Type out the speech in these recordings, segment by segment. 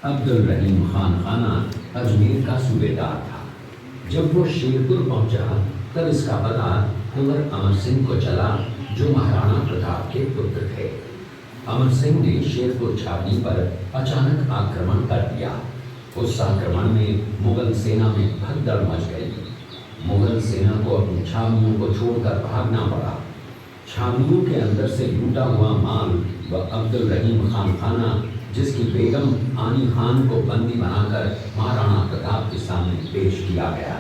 अब्दुल रहीम खान खाना अजमेर का सूबेदार था। जब वो शेरपुर पहुंचा तब इसका पता कुंवर अमर सिंह को चला, जो महाराणा प्रताप के पुत्र थे। अमर सिंह ने शेरपुर छावनी पर अचानक आक्रमण कर दिया। उस आक्रमण में मुगल सेना में भगदड़ मच गई। मुगल सेना को अपनी छावनियों को छोड़कर भागना पड़ा। छावनियों के अंदर से लूटा हुआ माल व अब्दुल रहीम खान खाना, जिसकी बेगम आनी खान को बंदी बनाकर महाराणा प्रताप के सामने पेश किया गया।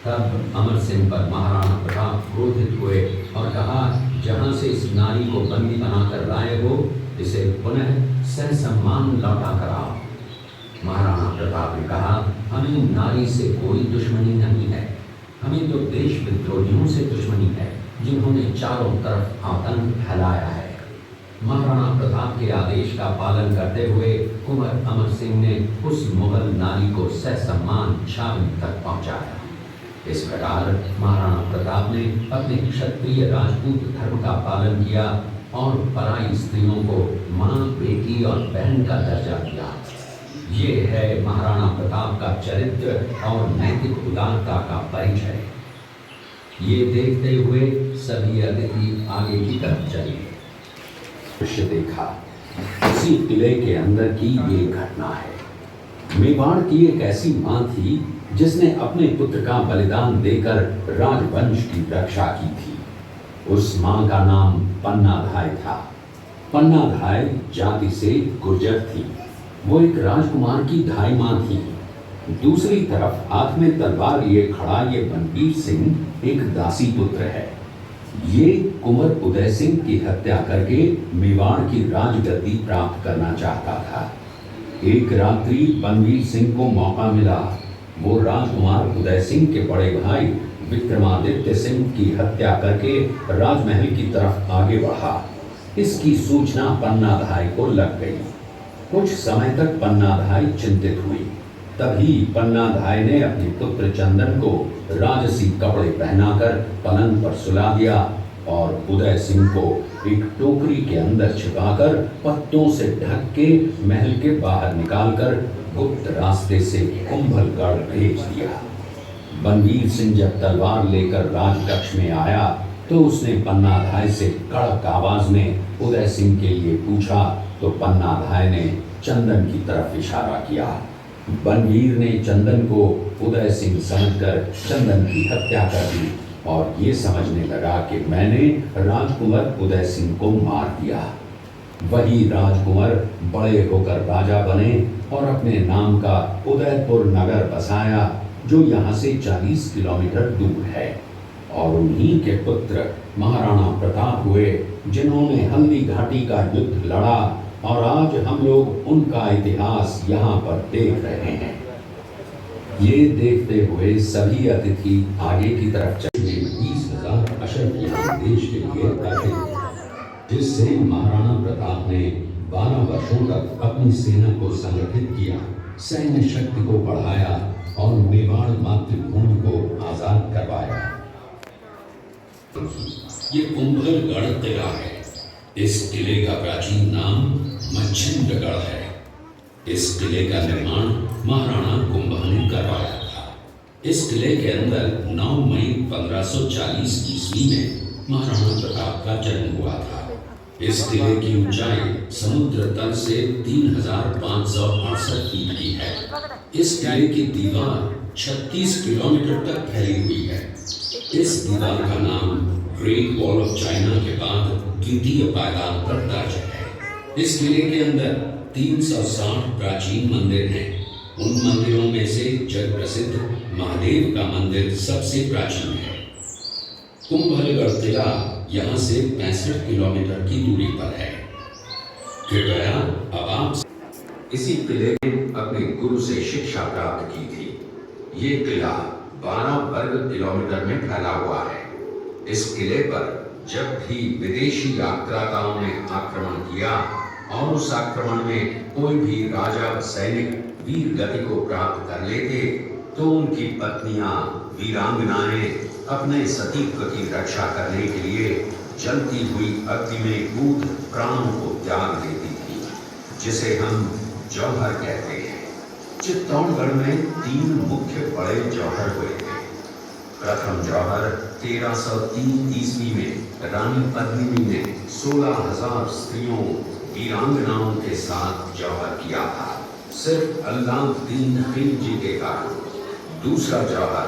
तब अमर सिंह पर महाराणा प्रताप क्रोधित हुए और कहा, जहां से इस नारी को बंदी बनाकर लाए हो, इसे पुनः ससम्मान लौटा कर आओ। महाराणा प्रताप ने कहा, हमें नारी से कोई दुश्मनी नहीं है, हमें तो देश विद्रोहियों से दुश्मनी है, जिन्होंने चारों तरफ आतंक फैलाया है। महाराणा प्रताप के आदेश का पालन करते हुए कुंवर अमर सिंह ने उस मुगल नारी को ससम्मान छावनी तक पहुंचाया। इस प्रकार महाराणा प्रताप ने अपने क्षत्रिय राजपूत धर्म का पालन किया और पराई स्त्रियों को मां, बेटी और बहन का दर्जा दिया। ये है महाराणा प्रताप का चरित्र और नैतिक उदारता का परिचय। ये देखते हुए सभी अतिथि आगे की तरफ चले। दृश्य देखा, इसी किले के अंदर की ये घटना है। मेवाड़ की एक ऐसी मां थी जिसने अपने पुत्र का बलिदान देकर राजवंश की रक्षा की थी। उस मां का नाम पन्नाधाय था। पन्नाधाय जाति से गुर्जर थी। वो एक राजकुमार की धाई मां थी। दूसरी तरफ हाथ में तलवार लिए खड़ा ये बनवीर सिंह एक दासी पुत्र है। ये कुंवर उदय सिंह की हत्या करके मेवाड़ की राजगद्दी प्राप्त करना चाहता था। एक रात्रि बनवीर सिंह को मौका मिला। वो राजकुमार उदय सिंह के बड़े भाई विक्रमादित्य सिंह की हत्या करके राजमहल की तरफ आगे बढ़ा। इसकी सूचना पन्नाधाय को लग गई। कुछ समय तक पन्नाधाय चिंतित हुई। तभी पन्नाधाय ने अपने पुत्र चंदन को राजसी कपड़े पहनाकर पलंग पर सुला दिया और उदय सिंह को एक टोकरी के अंदर छिपाकर पत्तों से ढक के महल के बाहर निकालकर गुप्त रास्ते से कुंभलगढ़ भेज दिया। बनवीर सिंह जब तलवार लेकर राजकक्ष में आया तो उसने पन्नाधाय से कड़क आवाज में उदय सिंह के लिए पूछा, तो पन्नाधाय ने चंदन की तरफ इशारा किया। बनवीर ने चंदन को उदय सिंह समझकर चंदन की हत्या कर दी और ये समझने लगा कि मैंने राजकुमार उदय सिंह को मार दिया। वही राजकुमार बड़े होकर राजा बने और अपने नाम का उदयपुर नगर बसाया, जो यहाँ से 40 किलोमीटर दूर है। और उन्हीं के पुत्र महाराणा प्रताप हुए, जिन्होंने हल्दी घाटी का युद्ध लड़ा और आज हम लोग उनका इतिहास यहाँ पर देख रहे हैं। ये देखते हुए सभी अतिथि आगे की तरफ चले। 20,000 अशर्फ यहाँ देश के लिए आए, जिससे महाराणा प्रताप ने 12 वर्षों तक अपनी सेना को संगठित किया, सैन्य शक्ति को बढ़ाया और मेवाड़ मातृभूमि को आजाद करवाया। ये कुंभलगढ़ किला है। इस किले का प्राचीन नाम मच्छिंद्रगढ़ है। इस किले का निर्माण महाराणा कुंभा ने करवाया था। इस किले के अंदर 9 मई 1540 ईस्वी में महाराणा प्रताप का जन्म हुआ था। इस किले की ऊंचाई समुद्र तल से 3568 फीट की है। इस किले की दीवार 36 किलोमीटर तक फैली हुई है। इस दीवार का नाम ग्रेट वॉल ऑफ चाइना के बाद द्वितीय पायदान पर दर्ज है। इस किले के अंदर 360 प्राचीन मंदिर हैं। उन मंदिरों में से जग प्रसिद्ध महादेव का मंदिर सबसे प्राचीन है। कुंभलगढ़ किला यहाँ से 65 किलोमीटर की दूरी पर है। कृपया अब आप इसी किले में अपने गुरु से शिक्षा प्राप्त की थी। ये किला 12 वर्ग किलोमीटर में फैला हुआ है। इस किले पर जब भी विदेशी आक्रांताओं ने आक्रमण किया और उस आक्रमण में कोई भी राजा व सैनिक वीर गति को प्राप्त कर लेते, तो उनकी पत्नियां वीरांगनाएं अपने सतीत्व की रक्षा करने के लिए जलती हुई अग्नि में कूद प्राणों को त्याग देती थी, जिसे हम जौहर कहते हैं। चित्तौड़गढ़ में 3 मुख्य बड़े जौहर हुए थे। प्रथम जौहर 1303 ईस्वी में रानी पद्मिनी ने 16,000 स्त्रियों वीरांगनाओं के साथ जौहर किया था, सिर्फ अल्लाउद्दीन खिलजी के कारण। दूसरा जौहर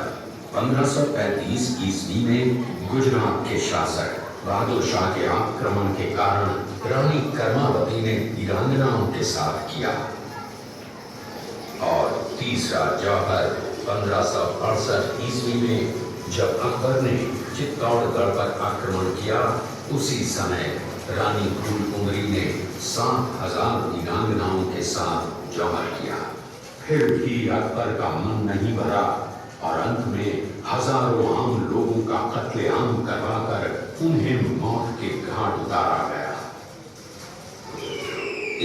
1535 ईस्वी में गुजरात के शासक बहादुर शाह के आक्रमण के कारण रानी कर्मावती ने वीरांगनाओं के साथ किया। और तीसरा जौहर 1568 ईस्वी में जब अकबर ने चित्तौड़गढ़ पर आक्रमण किया, उसी समय रानी फूलकुंवरी ने 7,000 वीरांगनाओं के साथ जौहर किया। फिर भी अकबर का मन नहीं भरा और अंत में हजारों आम लोगों का कत्लेआम करवाकर उन्हें मौत के घाट उतारा गया।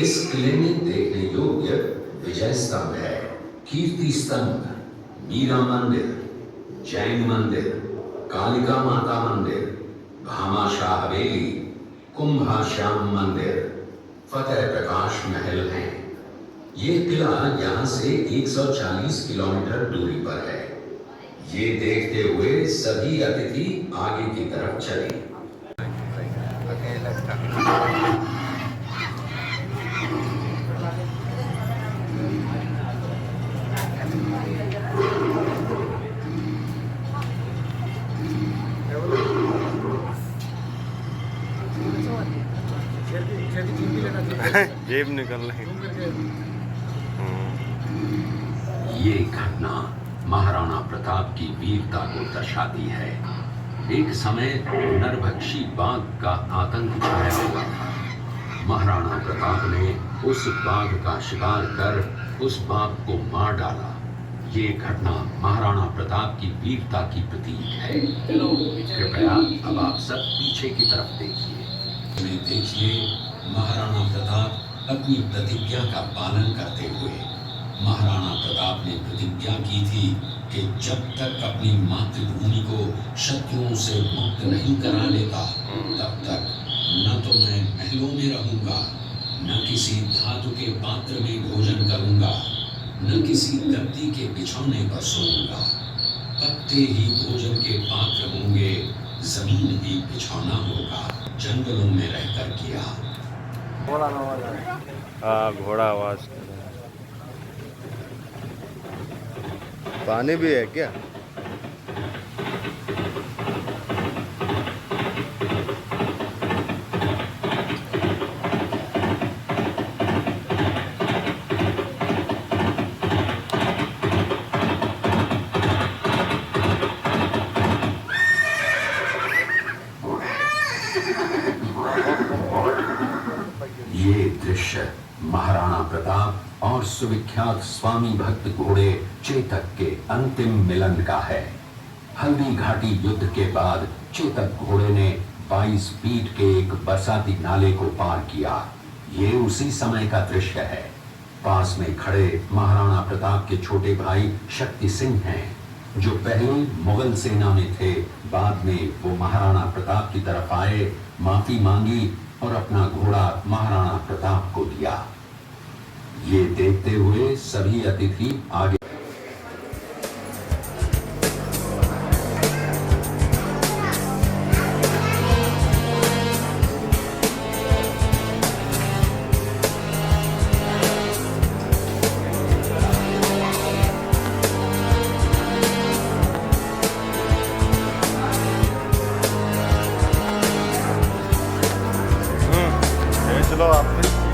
इस किले में देखने योग्य विजय स्तंभ है, कीर्ति स्तंभ, मीरा मंदिर, जैन मंदिर, कालिका माता मंदिर, भामाशाह हवेली, कुंभाश्याम मंदिर, फतेह प्रकाश महल हैं। ये किला यहाँ से 140 किलोमीटर दूरी पर है। ये देखते हुए सभी अतिथि आगे की तरफ चले। जेब निकल रही। ये घटना महाराणा प्रताप की वीरता को दर्शाती है। एक समय नरभक्षी बाघ का आतंक छाया हुआ था। महाराणा प्रताप ने उस बाघ का शिकार कर उस बाघ को मार डाला। ये घटना महाराणा प्रताप की वीरता की प्रतीक है। कृपया अब आप सब पीछे की तरफ देखिए। देखिए, महाराणा प्रताप अपनी प्रतिज्ञा का पालन करते हुए। महाराणा प्रताप ने प्रतिज्ञा की थी कि जब तक अपनी मातृभूमि को शत्रुओं से मुक्त नहीं करा लेता, तब तक न तो मैं महलों में रहूंगा, न किसी धातु के पात्र में भोजन करूंगा, न किसी गद्दी के बिछौने पर सोऊंगा। पत्ते ही भोजन के पात्र होंगे, जमीन ही बिछौना होगा। जंगलों में रहकर किया। घोड़ा आवाज। पानी भी है क्या? ये दृश्य महाराणा प्रताप और सुविख्यात स्वामी भक्त घोड़े चेतक के अंतिम मिलन का है। हल्दी घाटी युद्ध के बाद चेतक घोड़े ने 22 फीट के एक बरसाती नाले को पार किया। ये उसी समय का दृश्य है। पास में खड़े महाराणा प्रताप के छोटे भाई शक्ति सिंह हैं, जो पहले मुगल सेना में थे। बाद में वो महाराणा प्रताप की तरफ आए, माफी मांगी और अपना घोड़ा महाराणा प्रताप को दिया। ये देखते हुए सभी अतिथि आगे। चलो आप